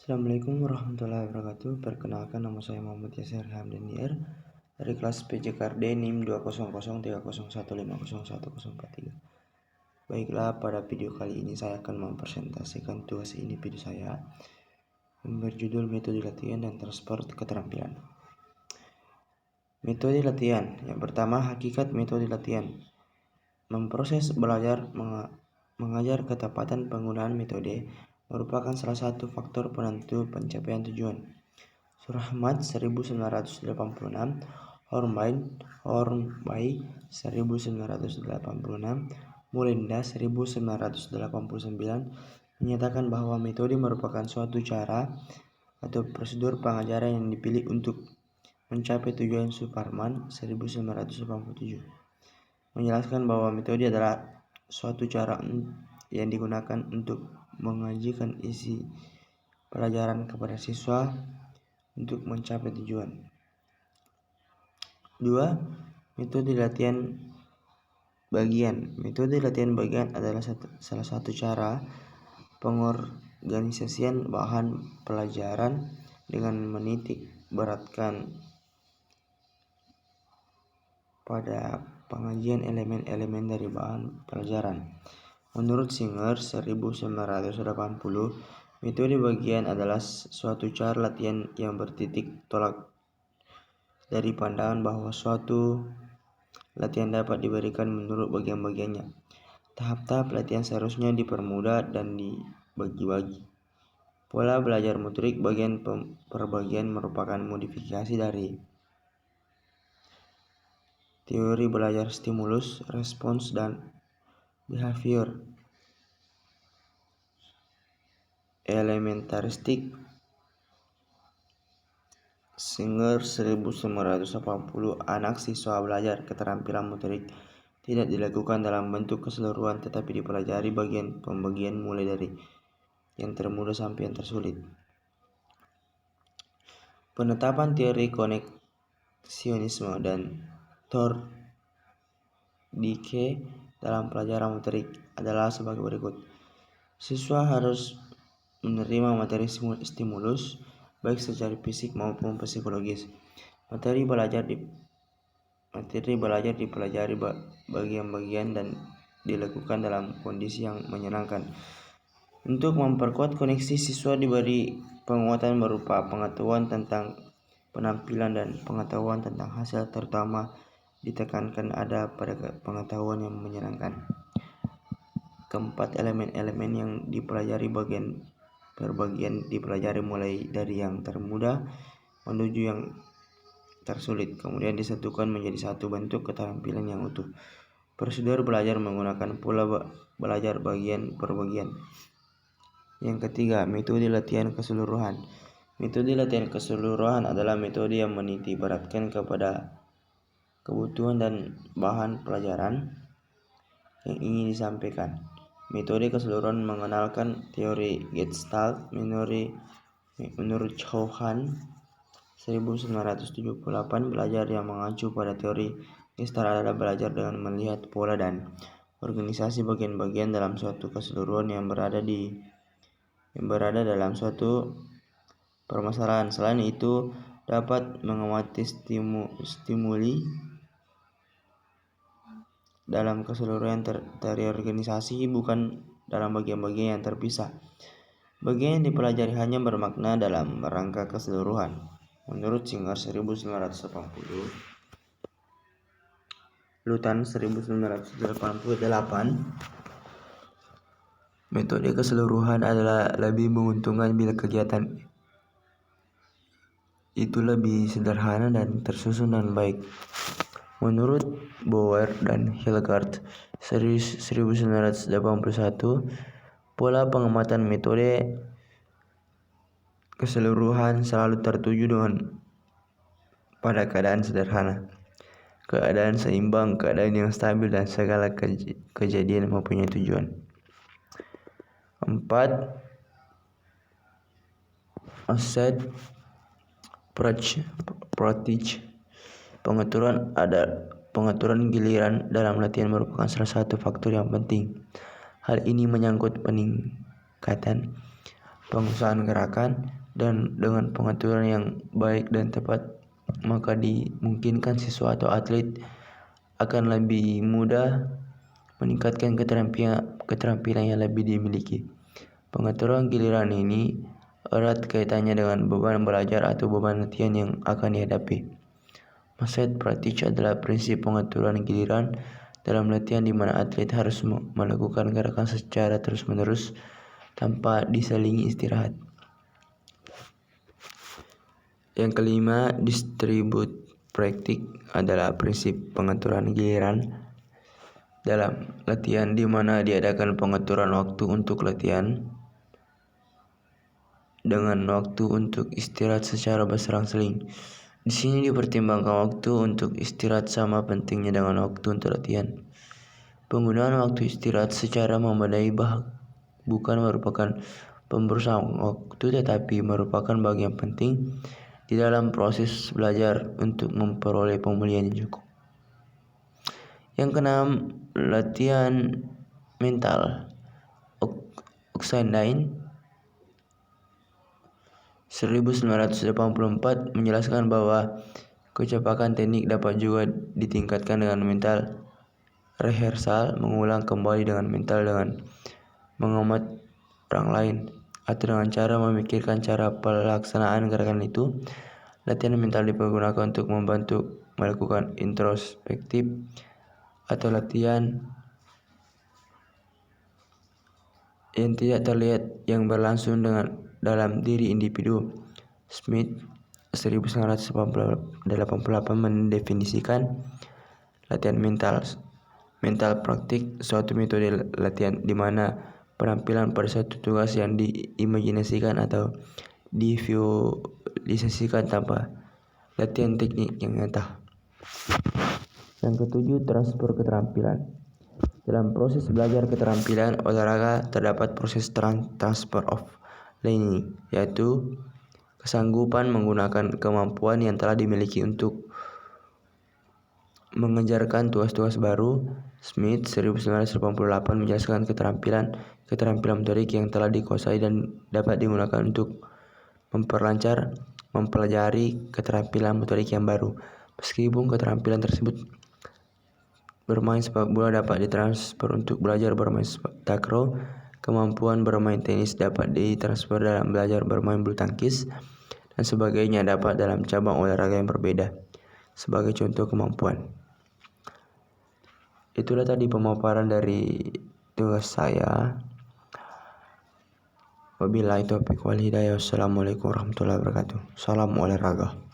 Assalamualaikum warahmatullahi wabarakatuh. Perkenalkan, nama saya Muhammad Yasir Hamdaniar dari kelas PJKRD NIM 20030150143. Baiklah, pada video kali ini saya akan mempresentasikan tugas individu saya yang berjudul metode latihan dan transport keterampilan. Metode latihan. Yang pertama, hakikat metode latihan. Memproses belajar mengajar ketepatan penggunaan metode merupakan salah satu faktor penentu pencapaian tujuan. Surahmat 1986, Hornby 1986, Mulinda 1989 menyatakan bahwa metode merupakan suatu cara atau prosedur pengajaran yang dipilih untuk mencapai tujuan. Suparman 1987 menjelaskan bahwa metode adalah suatu cara yang digunakan untuk mengajarkan isi pelajaran kepada siswa untuk mencapai tujuan. 2. Metode latihan bagian. Metode latihan bagian adalah salah satu cara pengorganisasian bahan pelajaran dengan menitik beratkan pada pengajian elemen-elemen dari bahan pelajaran. Menurut Singer 1980, metode bagian adalah suatu cara latihan yang bertitik tolak dari pandangan bahwa suatu latihan dapat diberikan menurut bagian-bagiannya. Tahap-tahap latihan seharusnya dipermudah dan dibagi-bagi. Pola belajar motorik bagian per bagian merupakan modifikasi dari teori belajar stimulus, respons, dan behavior elementaristik. Singer 1980, anak siswa belajar keterampilan motorik tidak dilakukan dalam bentuk keseluruhan tetapi dipelajari bagian pembagian mulai dari yang termudah sampai yang tersulit. Penetapan teori koneksionisme dan Thorndike dalam pelajaran motorik adalah sebagai berikut. Siswa harus menerima materi stimulus baik secara fisik maupun psikologis. Materi belajar dipelajari bagian-bagian dan dilakukan dalam kondisi yang menyenangkan. Untuk memperkuat koneksi, siswa diberi penguatan berupa pengetahuan tentang penampilan dan pengetahuan tentang hasil, terutama ditekankan ada pada pengetahuan yang menyenangkan. Keempat, elemen-elemen yang dipelajari bagian per bagian dipelajari mulai dari yang termudah menuju yang tersulit, kemudian disatukan menjadi satu bentuk keterampilan yang utuh. Prosedur belajar menggunakan pola belajar bagian per bagian. Yang ketiga, metode latihan keseluruhan. Metode latihan keseluruhan adalah metode yang menitik beratkan kepada kebutuhan dan bahan pelajaran yang ingin disampaikan. Metode keseluruhan mengenalkan teori Gestalt menurut Chauhan 1978. Belajar yang mengacu pada teori Gestalt adalah belajar dengan melihat pola dan organisasi bagian-bagian dalam suatu keseluruhan yang berada dalam suatu permasalahan. Selain itu, dapat mengamati stimuli dalam keseluruhan terorganisasi, bukan dalam bagian-bagian yang terpisah. Bagian yang dipelajari hanya bermakna dalam rangka keseluruhan. Menurut Singer 1980, Lutan 1988, metode keseluruhan adalah lebih menguntungkan bila kegiatan itu lebih sederhana dan tersusun dengan baik. Menurut Bauer dan Hilgard 1981, pola pengamatan metode keseluruhan selalu tertuju pada keadaan sederhana, keadaan seimbang, keadaan yang stabil, dan segala kejadian mempunyai tujuan. 4. Asset Practice. Pengaturan giliran dalam latihan merupakan salah satu faktor yang penting. Hal ini menyangkut peningkatan pengusahaan gerakan, dan dengan pengaturan yang baik dan tepat, maka dimungkinkan siswa atau atlet akan lebih mudah meningkatkan keterampilan yang lebih dimiliki. Pengaturan giliran ini erat kaitannya dengan beban belajar atau beban latihan yang akan dihadapi. Maksud praktis adalah prinsip pengaturan giliran dalam latihan di mana atlet harus melakukan gerakan secara terus-menerus tanpa diselingi istirahat. Yang kelima, distribute praktik adalah prinsip pengaturan giliran dalam latihan di mana diadakan pengaturan waktu untuk latihan dengan waktu untuk istirahat secara berselang-seling. Di sini dipertimbangkan waktu untuk istirahat sama pentingnya dengan waktu untuk latihan. Penggunaan waktu istirahat secara memadai bukan merupakan pemberesan waktu, tetapi merupakan bagian penting di dalam proses belajar untuk memperoleh pemulihan yang cukup. Yang keenam, latihan mental. Oxendine 1984 menjelaskan bahwa kecepatan teknik dapat juga ditingkatkan dengan mental rehearsal, mengulang kembali dengan mental dengan mengamat orang lain, atau dengan cara memikirkan cara pelaksanaan gerakan itu. Latihan mental dipergunakan untuk membantu melakukan introspektif atau latihan yang tidak terlihat yang berlangsung dalam diri individu. Smith 1988 mendefinisikan latihan mental praktik suatu metode latihan di mana penampilan pada suatu tugas yang diimajinasikan atau divisualisasikan tanpa latihan teknik yang nyata. Yang ketujuh, transfer keterampilan. Dalam proses belajar keterampilan olahraga terdapat proses transfer of learning, yaitu kesanggupan menggunakan kemampuan yang telah dimiliki untuk mengejarkan tugas-tugas baru. Smith 1988 menjelaskan keterampilan motorik yang telah dikuasai dan dapat digunakan untuk memperlancar mempelajari keterampilan motorik yang baru. Meskipun keterampilan tersebut bermain sepak bola dapat ditransfer untuk belajar bermain takraw, kemampuan bermain tenis dapat ditransfer dalam belajar bermain bulu tangkis, dan sebagainya dapat dalam cabang olahraga yang berbeda. Sebagai contoh kemampuan. Itulah tadi pemaparan dari tugas saya. Wabillahi taufiq wal hidayah. Wassalamualaikum warahmatullahi wabarakatuh. Salam olahraga.